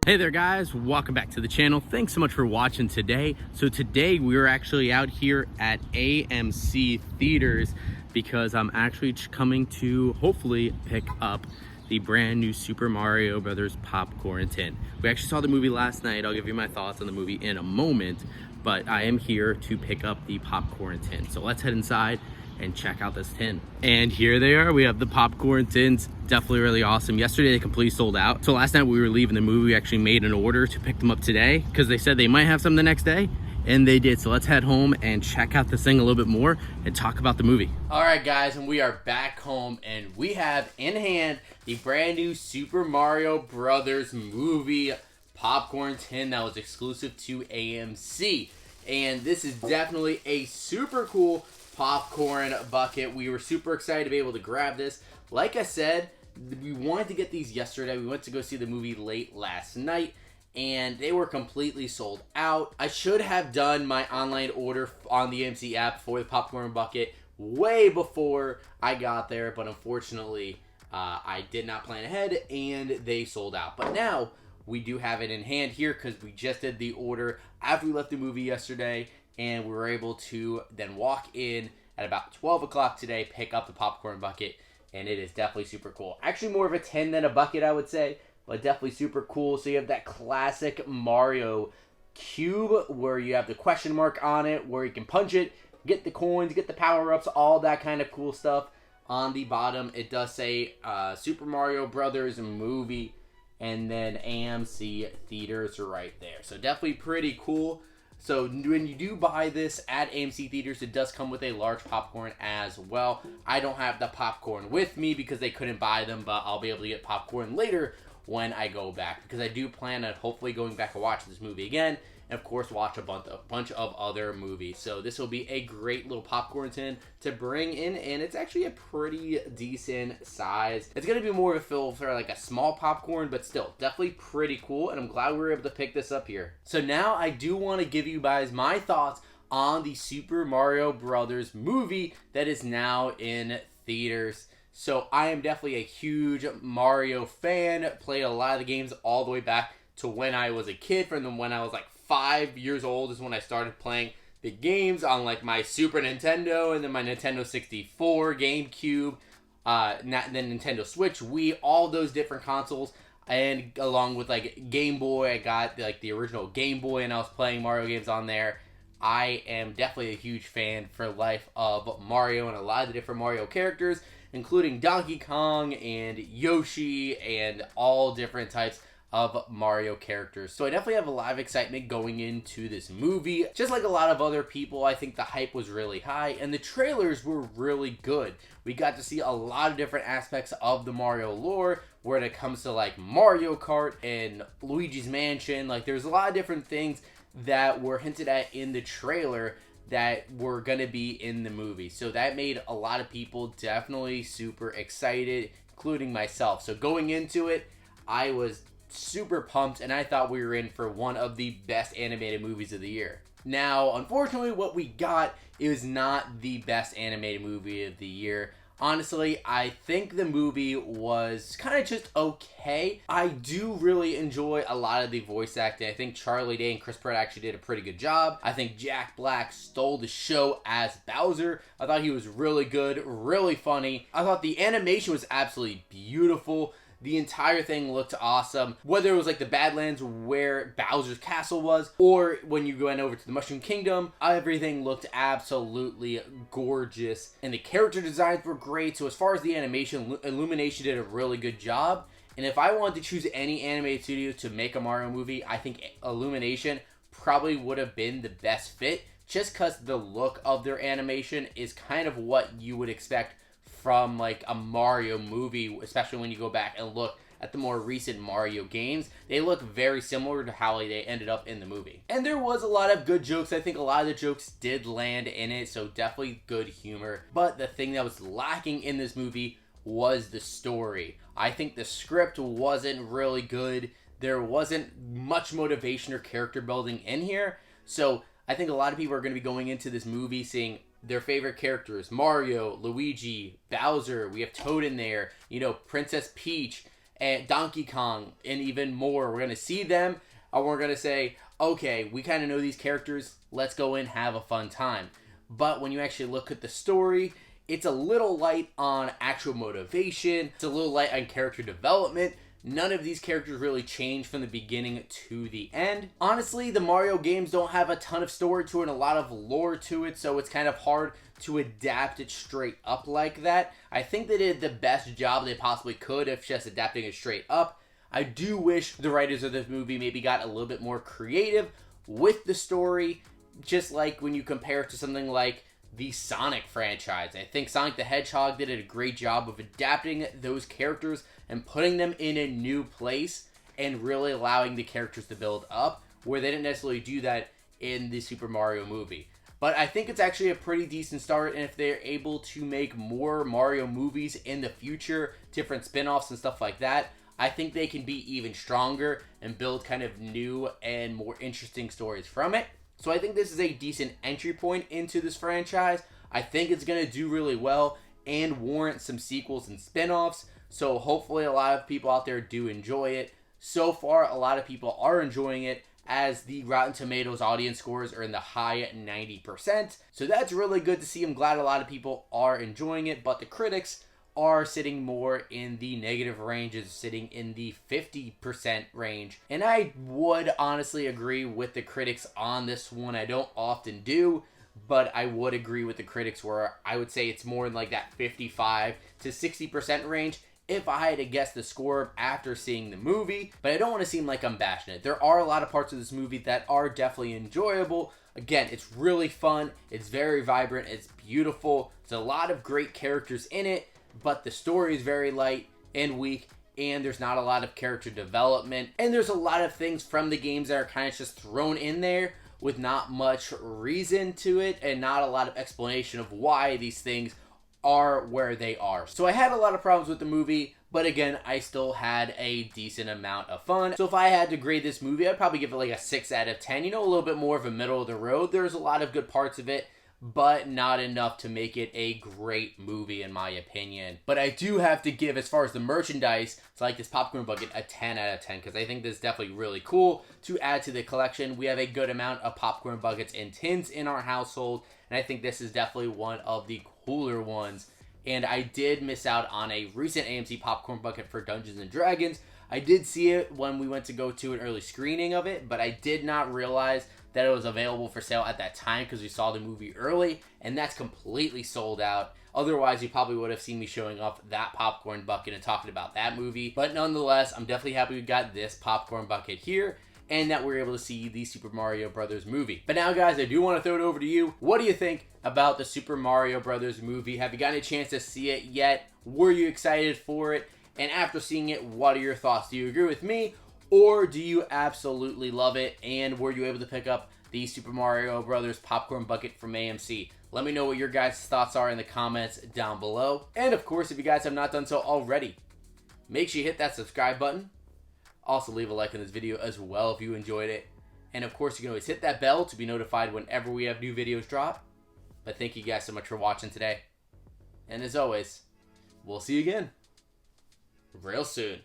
Hey there guys, welcome back to the channel. Thanks so much for watching today. So today we're actually out here at AMC Theaters because I'm actually coming to hopefully pick up the brand new Super Mario Brothers popcorn tin. We actually saw the movie last night. I'll give you my thoughts on the movie in a moment, but I am here to pick up the popcorn tin. So let's head inside and check out this tin. And here they are. We have the popcorn tins. Definitely really awesome. Yesterday they completely sold out. So last night we were leaving the movie, we actually made an order to pick them up today because they said they might have some the next day, and they did. So let's head home and check out this thing a little bit more and talk about the movie. All right guys, and we are back home and we have in hand the brand new Super Mario Brothers movie popcorn tin that was exclusive to AMC. And this is definitely a super cool popcorn bucket. We were super excited to be able to grab this. Like I said, we wanted to get these yesterday. We went to go see the movie late last night and they were completely sold out. I should have done my online order on the AMC app for the popcorn bucket way before I got there, but unfortunately I did not plan ahead and they sold out. But now we do have it in hand here because we just did the order after we left the movie yesterday, and we were able to then walk in at about 12 o'clock today, pick up the popcorn bucket, and it is definitely super cool. Actually more of a 10 than a bucket, I would say, but definitely super cool. So you have that classic Mario cube where you have the question mark on it, where you can punch it, get the coins, get the power-ups, all that kind of cool stuff. On the bottom, it does say Super Mario Brothers movie, and then AMC Theaters right there. So definitely pretty cool. So when you do buy this at AMC Theaters, it does come with a large popcorn as well. I don't have the popcorn with me because they couldn't buy them, but I'll be able to get popcorn later when I go back, because I do plan on hopefully going back and watch this movie again, and of course watch a bunch of other movies. So this will be a great little popcorn tin to bring in, and it's actually a pretty decent size. It's going to be more of a feel for like a small popcorn, but still definitely pretty cool, and I'm glad we were able to pick this up here. So now I do want to give you guys my thoughts on the Super Mario Brothers movie that is now in theaters. So I am definitely a huge Mario fan, played a lot of the games all the way back to when I was a kid. From when I was like 5 years old is when I started playing the games on like my Super Nintendo, and then my Nintendo 64, GameCube, then Nintendo Switch, Wii, all those different consoles. And along with like Game Boy, I got like the original Game Boy and I was playing Mario games on there. I am definitely a huge fan for life of Mario and a lot of the different Mario characters, including Donkey Kong and Yoshi and all different types of Mario characters. So I definitely have a lot of excitement going into this movie. Just like a lot of other people, I think the hype was really high and the trailers were really good. We got to see a lot of different aspects of the Mario lore when it comes to like Mario Kart and Luigi's Mansion. Like there's a lot of different things that were hinted at in the trailer that were going to be in the movie. So that made a lot of people definitely super excited, including myself. So going into it, I was super pumped and I thought we were in for one of the best animated movies of the year. Now, unfortunately, what we got is not the best animated movie of the year. Honestly, I think the movie was kind of just okay. I do really enjoy a lot of the voice acting. I think Charlie Day and Chris Pratt actually did a pretty good job. I think Jack Black stole the show as Bowser. I thought he was really good, really funny. I thought the animation was absolutely beautiful. The entire thing looked awesome. Whether it was like the Badlands where Bowser's castle was, or when you went over to the Mushroom Kingdom, everything looked absolutely gorgeous. And the character designs were great. So as far as the animation, Illumination did a really good job. And if I wanted to choose any animated studio to make a Mario movie, I think Illumination probably would have been the best fit, just because the look of their animation is kind of what you would expect from like a Mario movie, especially when you go back and look at the more recent Mario games. They look very similar to how they ended up in the movie. And there was a lot of good jokes. I think a lot of the jokes did land in it, so definitely good humor. But the thing that was lacking in this movie was the story. I think the script wasn't really good. There wasn't much motivation or character building in here. So I think a lot of people are going to be going into this movie seeing their favorite characters, Mario, Luigi, Bowser, we have Toad in there, you know, Princess Peach, and Donkey Kong, and even more. We're going to see them, and we're going to say, okay, we kind of know these characters, let's go in, have a fun time. But when you actually look at the story, it's a little light on actual motivation, it's a little light on character development. None of these characters really change from the beginning to the end. Honestly, the Mario games don't have a ton of story to it and a lot of lore to it, so it's kind of hard to adapt it straight up like that. I think they did the best job they possibly could of just adapting it straight up. I do wish the writers of this movie maybe got a little bit more creative with the story, just like when you compare it to something like the Sonic franchise. I think Sonic the Hedgehog did a great job of adapting those characters and putting them in a new place and really allowing the characters to build up, where they didn't necessarily do that in the Super Mario movie. But I think it's actually a pretty decent start, and if they're able to make more Mario movies in the future, different spin-offs and stuff like that, I think they can be even stronger and build kind of new and more interesting stories from it. So I think this is a decent entry point into this franchise. I think it's going to do really well and warrant some sequels and spin-offs. So hopefully a lot of people out there do enjoy it. So far, a lot of people are enjoying it, as the Rotten Tomatoes audience scores are in the high 90%. So that's really good to see. I'm glad a lot of people are enjoying it, but the critics are sitting more in the negative ranges, sitting in the 50% range. And I would honestly agree with the critics on this one. I don't often do, but I would agree with the critics where I would say it's more in like that 55 to 60% range if I had to guess the score after seeing the movie. But I don't want to seem like I'm bashing it. There are a lot of parts of this movie that are definitely enjoyable. Again, it's really fun, it's very vibrant, it's beautiful, there's a lot of great characters in it, but the story is very light and weak, and there's not a lot of character development, and there's a lot of things from the games that are kind of just thrown in there with not much reason to it and not a lot of explanation of why these things are where they are. So I had a lot of problems with the movie, but again, I still had a decent amount of fun. So if I had to grade this movie, I'd probably give it like a 6 out of 10. You know, a little bit more of a middle of the road. There's a lot of good parts of it, but not enough to make it a great movie in my opinion. But I do have to give, as far as the merchandise, it's like this popcorn bucket, a 10 out of 10, because I think this is definitely really cool to add to the collection. We have a good amount of popcorn buckets and tins in our household, and I think this is definitely one of the cooler ones. And I did miss out on a recent AMC popcorn bucket for Dungeons and Dragons. I did see it when we went to go to an early screening of it, but I did not realize that it was available for sale at that time because we saw the movie early, and that's completely sold out. Otherwise, you probably would have seen me showing off that popcorn bucket and talking about that movie. But nonetheless, I'm definitely happy we got this popcorn bucket here, and that we're able to see the Super Mario Brothers movie. But now, guys, I do want to throw it over to you. What do you think about the Super Mario Brothers movie? Have you gotten a chance to see it yet? Were you excited for it? And after seeing it, what are your thoughts? Do you agree with me, or do you absolutely love it? And were you able to pick up the Super Mario Brothers popcorn bucket from AMC? Let me know what your guys' thoughts are in the comments down below. And of course, if you guys have not done so already, make sure you hit that subscribe button. Also, leave a like on this video as well if you enjoyed it. And of course, you can always hit that bell to be notified whenever we have new videos drop. But thank you guys so much for watching today. And as always, we'll see you again real soon.